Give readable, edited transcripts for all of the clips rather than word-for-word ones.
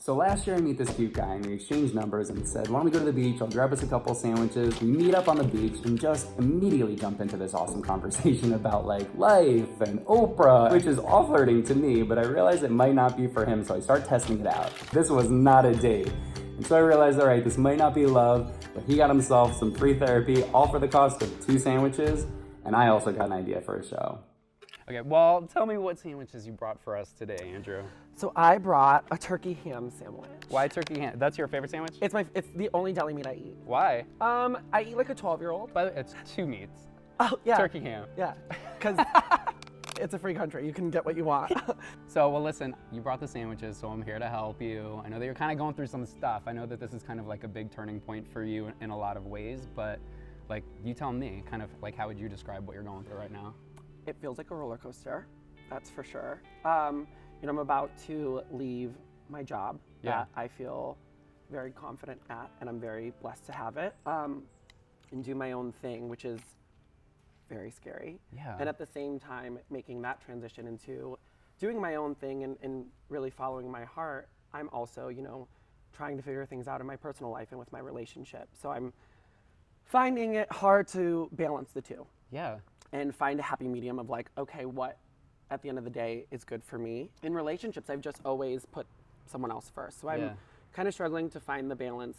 So last year I meet this cute guy and we exchanged numbers and said, why don't we go to the beach, I'll grab us a couple sandwiches. We meet up on the beach and just immediately jump into this awesome conversation about like life and Oprah, which is all flirting to me, but I realized it might not be for him, so I start testing it out. This was not a date. And so I realized, all right, this might not be love, but he got himself some free therapy, all for the cost of 2 sandwiches, and I also got an idea for a show. Okay, well, tell me what sandwiches you brought for us today, Andrew. So I brought a turkey ham sandwich. Why turkey ham? That's your favorite sandwich? It's the only deli meat I eat. Why? I eat like a 12-year-old. But it's 2 meats. Oh, yeah. Turkey ham. Yeah, because it's a free country. You can get what you want. So, well, listen, you brought the sandwiches, so I'm here to help you. I know that you're kind of going through some stuff. I know that this is kind of like a big turning point for you in a lot of ways, but like, you tell me, kind of like, how would you describe what you're going through right now? It feels like a roller coaster, that's for sure. I'm about to leave my job that I feel very confident at, and I'm very blessed to have it, and do my own thing, which is very scary. Yeah. And at the same time, making that transition into doing my own thing and really following my heart, I'm also, trying to figure things out in my personal life and with my relationship. So I'm finding it hard to balance the two. Yeah. And find a happy medium of like, okay, what at the end of the day is good for me. In relationships, I've just always put someone else first. So I'm kind of struggling to find the balance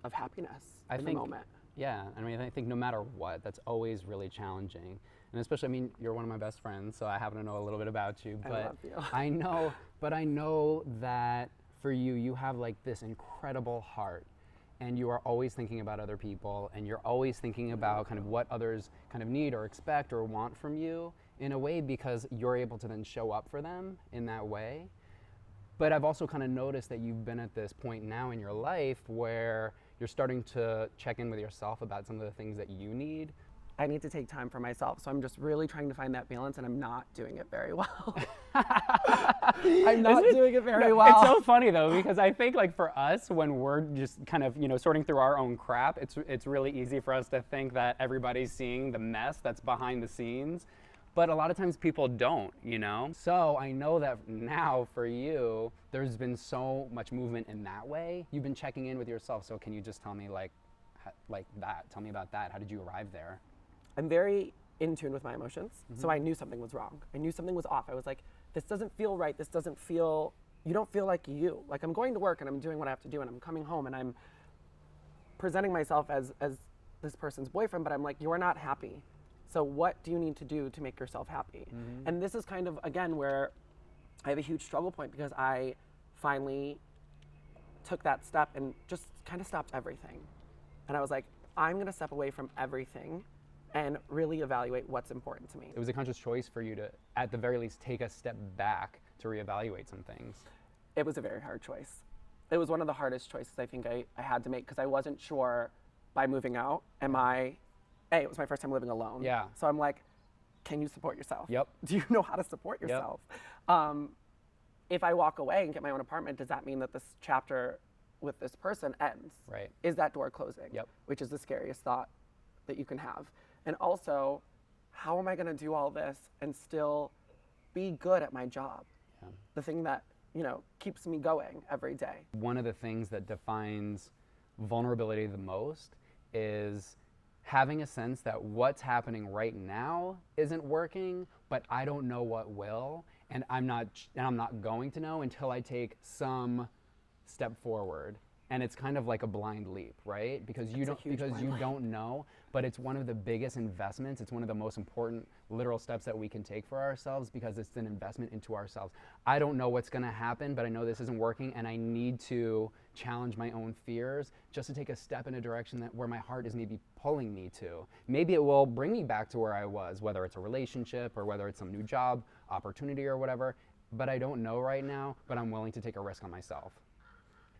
of happiness in the moment. Yeah, I think no matter what, that's always really challenging. And especially, you're one of my best friends, so I happen to know a little bit about you. But I love you. I know that for you, you have like this incredible heart. And you are always thinking about other people, and you're always thinking about kind of what others kind of need or expect or want from you in a way, because you're able to then show up for them in that way. But I've also kind of noticed that you've been at this point now in your life where you're starting to check in with yourself about some of the things that you need. I need to take time for myself, so I'm just really trying to find that balance, and I'm not doing it very well. I'm not doing it very well. It's so funny though, because I think like for us, when we're just kind of sorting through our own crap, it's really easy for us to think that everybody's seeing the mess that's behind the scenes, but a lot of times people don't, So I know that now for you, there's been so much movement in that way. You've been checking in with yourself, so can you just tell me like that? Tell me about that. How did you arrive there? I'm very in tune with my emotions, so I knew something was wrong. I knew something was off. I was like, this doesn't feel right. This doesn't feel, you don't feel like you. Like I'm going to work and I'm doing what I have to do and I'm coming home and I'm presenting myself as this person's boyfriend, but I'm like, you're not happy. So what do you need to do to make yourself happy? And this is kind of, again, where I have a huge struggle point, because I finally took that step and just kind of stopped everything. And I was like, I'm gonna step away from everything and really evaluate what's important to me. It was a conscious choice for you to, at the very least, take a step back to reevaluate some things. It was a very hard choice. It was one of the hardest choices I think I had to make, because I wasn't sure by moving out, it was my first time living alone. Yeah. So I'm like, can you support yourself? Yep. Do you know how to support yourself? If I walk away and get my own apartment, does that mean that this chapter with this person ends? Right. Is that door closing? Yep. Which is the scariest thought that you can have. And also, how am I gonna do all this and still be good at my job? Yeah. The thing that, keeps me going every day. One of the things that defines vulnerability the most is having a sense that what's happening right now isn't working, but I don't know what will, and I'm not going to know until I take some step forward. And it's kind of like a blind leap, right? Because you don't know, but it's one of the biggest investments. It's one of the most important literal steps that we can take for ourselves, because it's an investment into ourselves. I don't know what's gonna happen, but I know this isn't working, and I need to challenge my own fears just to take a step in a direction where my heart is maybe pulling me to. Maybe it will bring me back to where I was, whether it's a relationship or whether it's some new job opportunity or whatever, but I don't know right now, but I'm willing to take a risk on myself.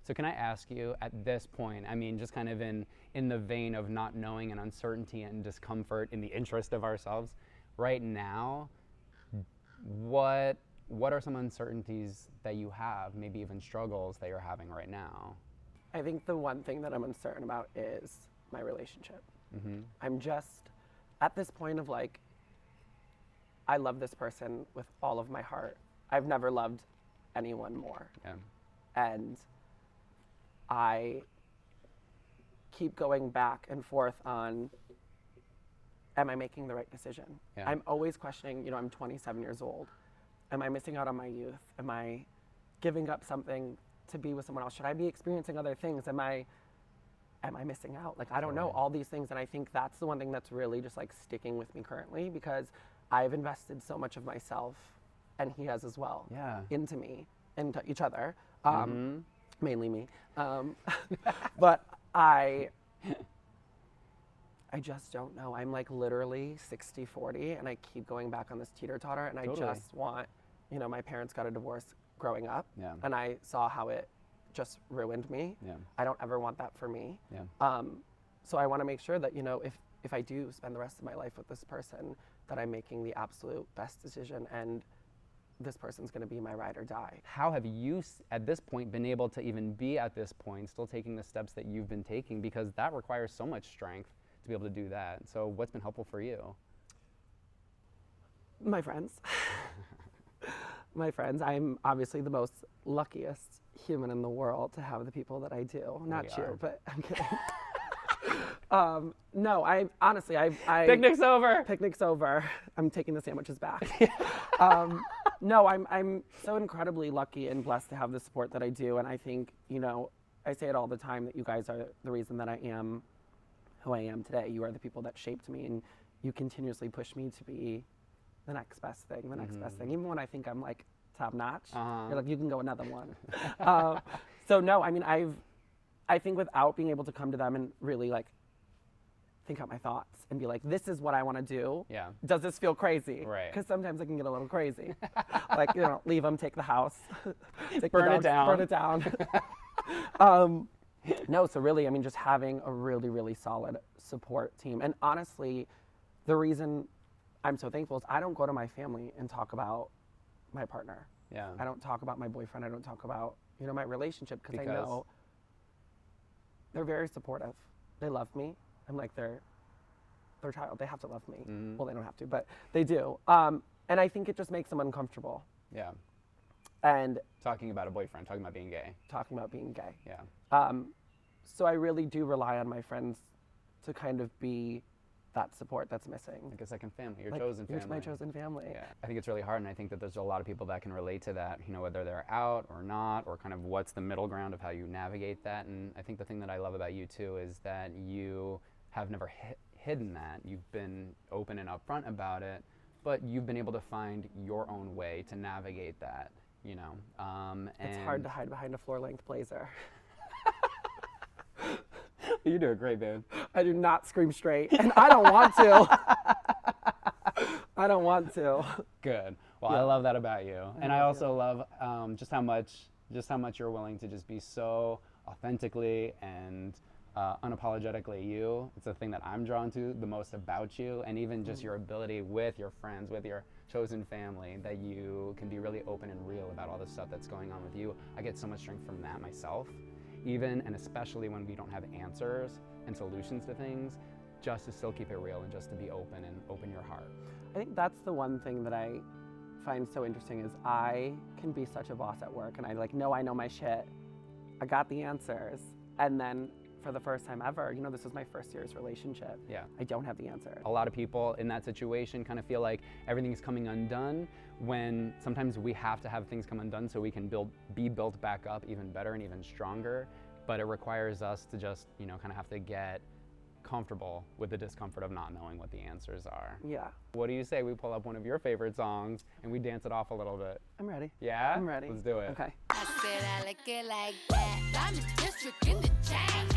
So can I ask you at this point, just kind of in the vein of not knowing and uncertainty and discomfort in the interest of ourselves, right now, what are some uncertainties that you have, maybe even struggles that you're having right now? I think the one thing that I'm uncertain about is my relationship. I'm just at this point of like, I love this person with all of my heart. I've never loved anyone more. Yeah. And I keep going back and forth on, am I making the right decision? Yeah. I'm always questioning, I'm 27 years old. Am I missing out on my youth? Am I giving up something to be with someone else? Should I be experiencing other things? Am I missing out? Like, I don't know, all these things. And I think that's the one thing that's really just like sticking with me currently, because I've invested so much of myself, and he has as well, into me, into each other, mainly me. But I just don't know. I'm like literally 60-40, and I keep going back on this teeter-totter, and I just want, my parents got a divorce growing up, and I saw how it just ruined me. I don't ever want that for me. So I want to make sure that, if I do spend the rest of my life with this person, that I'm making the absolute best decision, and this person's going to be my ride or die. How have you, at this point, been able to even be at this point, still taking the steps that you've been taking? Because that requires so much strength to be able to do that. So what's been helpful for you? My friends. My friends. I'm obviously the most luckiest human in the world to have the people that I do. Not you, but I'm kidding. No, I honestly, I Picnic's over. Picnic's over. I'm taking the sandwiches back. No, I'm so incredibly lucky and blessed to have the support that I do. And I think, I say it all the time that you guys are the reason that I am who I am today. You are the people that shaped me, and you continuously push me to be the next best thing, the next best thing. Even when I think I'm like top notch, you're like, you can go another one. So no, I mean, I think without being able to come to them and really like think out my thoughts and be like, this is what I want to do. Yeah. Does this feel crazy? Right. Because sometimes I can get a little crazy. Like, leave them, take the house. Burn it down. Burn it down. No, so really, I mean, just having a really, really solid support team. And honestly, the reason I'm so thankful is I don't go to my family and talk about my partner. Yeah. I don't talk about my boyfriend. I don't talk about, my relationship, because I know they're very supportive. They love me. I'm like their child. They have to love me. Well, they don't have to, but they do. And I think it just makes them uncomfortable. Yeah. And talking about a boyfriend, talking about being gay. Talking about being gay. Yeah. So I really do rely on my friends to kind of be that support that's missing. Like a second family, your like, chosen family. You're my chosen family. Yeah. I think it's really hard, and I think that there's a lot of people that can relate to that, whether they're out or not, or kind of what's the middle ground of how you navigate that. And I think the thing that I love about you too is that you have never hidden that. You've been open and upfront about it, but you've been able to find your own way to navigate that, It's hard to hide behind a floor-length blazer. You do it great, babe. I do not scream straight, and I don't want to. I don't want to. Good. Well, I love that about you, and I also love just how much you're willing to just be so authentically and unapologetically you. It's the thing that I'm drawn to the most about you, and even just your ability with your friends, with your chosen family, that you can be really open and real about all the stuff that's going on with you. I get so much strength from that myself, even and especially when we don't have answers and solutions to things, just to still keep it real and just to be open and open your heart. I think that's the one thing that I find so interesting is I can be such a boss at work, and I know my shit. I got the answers, and then for the first time ever, this is my first serious relationship. Yeah. I don't have the answer. A lot of people in that situation kind of feel like everything's coming undone, when sometimes we have to have things come undone so we can be built back up even better and even stronger. But it requires us to just, kind of have to get comfortable with the discomfort of not knowing what the answers are. Yeah. What do you say we pull up one of your favorite songs and we dance it off a little bit? I'm ready. Yeah? I'm ready. Let's do it. Okay. I said I like it like that. I'm the district in the chain.